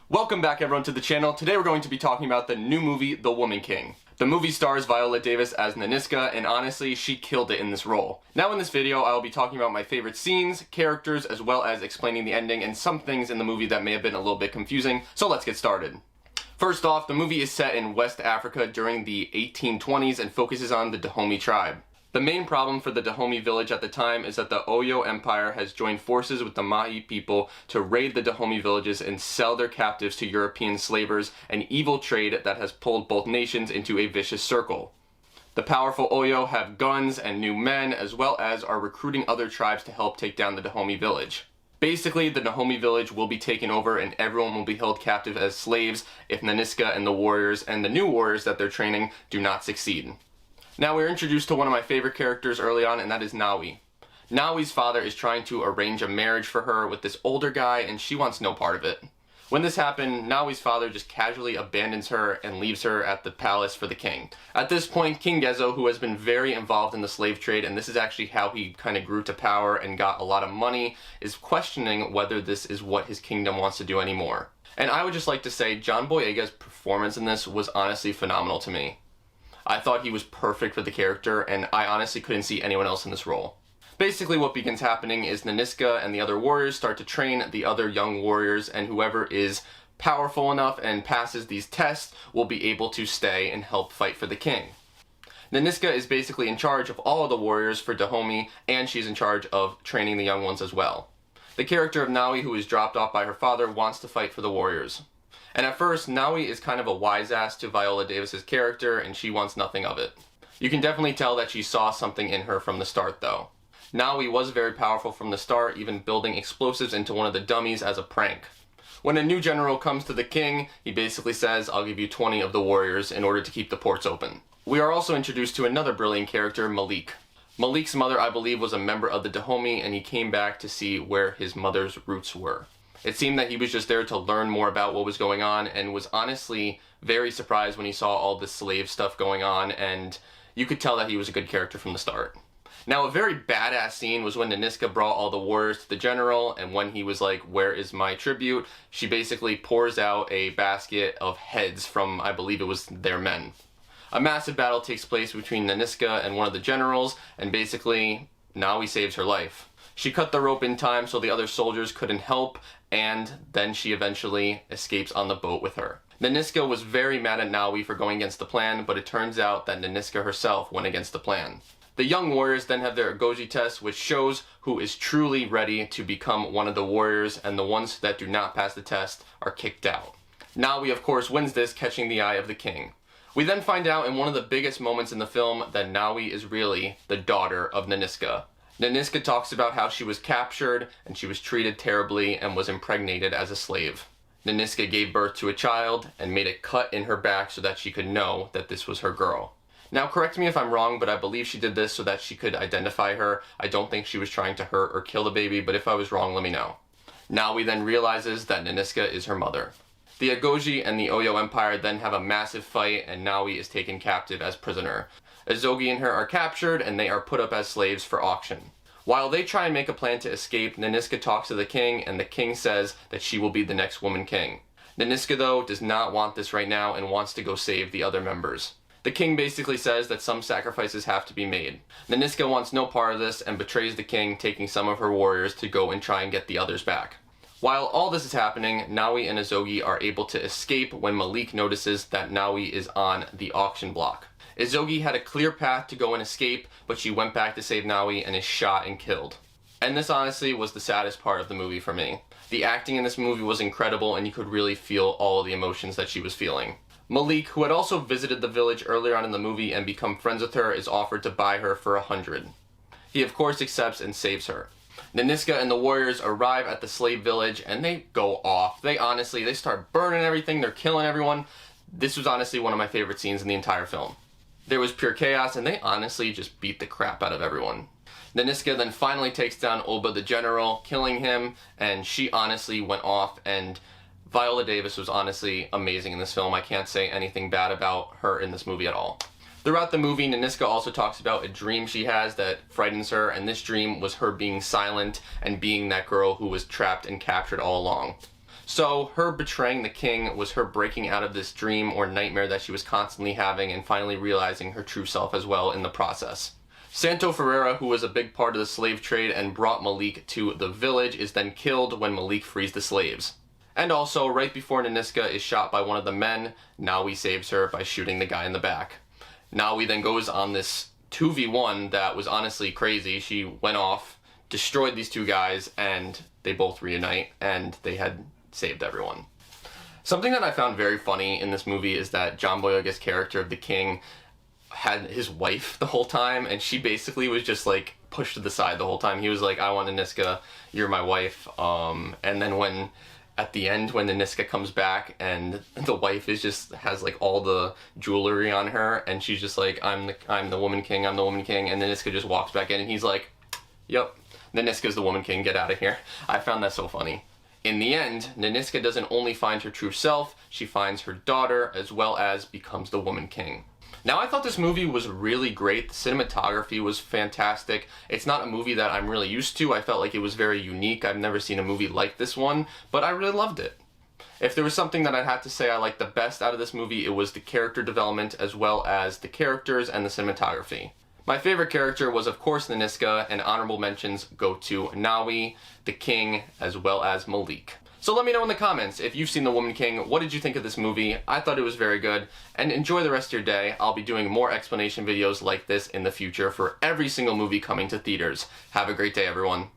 Welcome back everyone to the channel. Today we're going to be talking about the new movie, The Woman King. The movie stars Viola Davis as Nanisca, and honestly, she killed it in this role. Now in this video, I will be talking about my favorite scenes, characters, as well as explaining the ending and some things in the movie that may have been a little bit confusing, so let's get started. First off, the movie is set in West Africa during the 1820s and focuses on the Dahomey tribe. The main problem for the Dahomey village at the time is that the Oyo Empire has joined forces with the Mahi people to raid the Dahomey villages and sell their captives to European slavers, an evil trade that has pulled both nations into a vicious circle. The powerful Oyo have guns and new men, as well as are recruiting other tribes to help take down the Dahomey village. Basically, the Dahomey village will be taken over and everyone will be held captive as slaves if Nanisca and the warriors and the new warriors that they're training do not succeed. Now we're introduced to one of my favorite characters early on, and that is Nawi. Nawi's father is trying to arrange a marriage for her with this older guy, and she wants no part of it. When this happened, Nawi's father just casually abandons her and leaves her at the palace for the king. At this point, King Gezo, who has been very involved in the slave trade, and this is actually how he kind of grew to power and got a lot of money, is questioning whether this is what his kingdom wants to do anymore. And I would just like to say, John Boyega's performance in this was honestly phenomenal to me. I thought he was perfect for the character, and I honestly couldn't see anyone else in this role. Basically what begins happening is Nanisca and the other warriors start to train the other young warriors, and whoever is powerful enough and passes these tests will be able to stay and help fight for the king. Nanisca is basically in charge of all of the warriors for Dahomey, and she's in charge of training the young ones as well. The character of Nawi, who is dropped off by her father, wants to fight for the warriors. And at first, Nawi is kind of a wise ass to Viola Davis's character, and she wants nothing of it. You can definitely tell that she saw something in her from the start though. Nawi was very powerful from the start, even building explosives into one of the dummies as a prank. When a new general comes to the king, he basically says, "I'll give you 20 of the warriors in order to keep the ports open." We are also introduced to another brilliant character, Malik. Malik's mother, I believe, was a member of the Dahomey, and he came back to see where his mother's roots were. It seemed that he was just there to learn more about what was going on, and was honestly very surprised when he saw all this slave stuff going on, and you could tell that he was a good character from the start. Now, a very badass scene was when Nanisca brought all the warriors to the general, and when he was like, "Where is my tribute?" she basically pours out a basket of heads from, I believe it was their men. A massive battle takes place between Nanisca and one of the generals, and basically, Nawi saves her life. She cut the rope in time so the other soldiers couldn't help, and then she eventually escapes on the boat with her. Nanisca was very mad at Nawi for going against the plan, but it turns out that Nanisca herself went against the plan. The young warriors then have their Agojie test, which shows who is truly ready to become one of the warriors, and the ones that do not pass the test are kicked out. Nawi, of course, wins this, catching the eye of the king. We then find out in one of the biggest moments in the film that Nawi is really the daughter of Nanisca. Nanisca talks about how she was captured and she was treated terribly and was impregnated as a slave. Nanisca gave birth to a child and made a cut in her back so that she could know that this was her girl. Now, correct me if I'm wrong, but I believe she did this so that she could identify her. I don't think she was trying to hurt or kill the baby, but if I was wrong, let me know. Nawi then realizes that Nanisca is her mother. The Agojie and the Oyo Empire then have a massive fight, and Nawi is taken captive as prisoner. Agojie and her are captured, and they are put up as slaves for auction. While they try and make a plan to escape, Nanisca talks to the king, and the king says that she will be the next woman king. Nanisca, though, does not want this right now and wants to go save the other members. The king basically says that some sacrifices have to be made. Nanisca wants no part of this and betrays the king, taking some of her warriors to go and try and get the others back. While all this is happening, Nawi and Agojie are able to escape when Malik notices that Nawi is on the auction block. Agojie had a clear path to go and escape, but she went back to save Nawi and is shot and killed. And this honestly was the saddest part of the movie for me. The acting in this movie was incredible, and you could really feel all of the emotions that she was feeling. Malik, who had also visited the village earlier on in the movie and become friends with her, is offered to buy her for 100. He of course accepts and saves her. Nanisca and the warriors arrive at the slave village and they go off. They start burning everything, they're killing everyone. This was honestly one of my favorite scenes in the entire film. There was pure chaos, and they honestly just beat the crap out of everyone. Nanisca then finally takes down Oba the general, killing him, and she honestly went off, and Viola Davis was honestly amazing in this film. I can't say anything bad about her in this movie at all. Throughout the movie, Nanisca also talks about a dream she has that frightens her, and this dream was her being silent and being that girl who was trapped and captured all along. So her betraying the king was her breaking out of this dream or nightmare that she was constantly having and finally realizing her true self as well in the process. Santo Ferreira, who was a big part of the slave trade and brought Malik to the village, is then killed when Malik frees the slaves. And also, right before Nanisca is shot by one of the men, Nawi saves her by shooting the guy in the back. Nawi then goes on this 2v1 that was honestly crazy. She went off, destroyed these two guys, and they both reunite, and they had saved everyone. Something that I found very funny in this movie is that John Boyega's character of the king had his wife the whole time, and she basically was just like pushed to the side the whole time. He was like, I want Nanisca, you're my wife. And then when at the end, when Nanisca comes back and the wife is just has like all the jewelry on her, and she's just like, I'm the woman king, I'm the woman king, and Nanisca just walks back in and he's like, yep, Nanisca's the woman king, get out of here. I found that so funny. In the end, Nanisca doesn't only find her true self, she finds her daughter as well as becomes the woman king. Now, I thought this movie was really great. The cinematography was fantastic. It's not a movie that I'm really used to. I felt like it was very unique. I've never seen a movie like this one, but I really loved it. If there was something that I'd have to say I liked the best out of this movie, it was the character development as well as the characters and the cinematography. My favorite character was, of course, Nanisca, and honorable mentions go to Nawi, the king, as well as Malik. So let me know in the comments if you've seen The Woman King. What did you think of this movie? I thought it was very good. And enjoy the rest of your day. I'll be doing more explanation videos like this in the future for every single movie coming to theaters. Have a great day, everyone.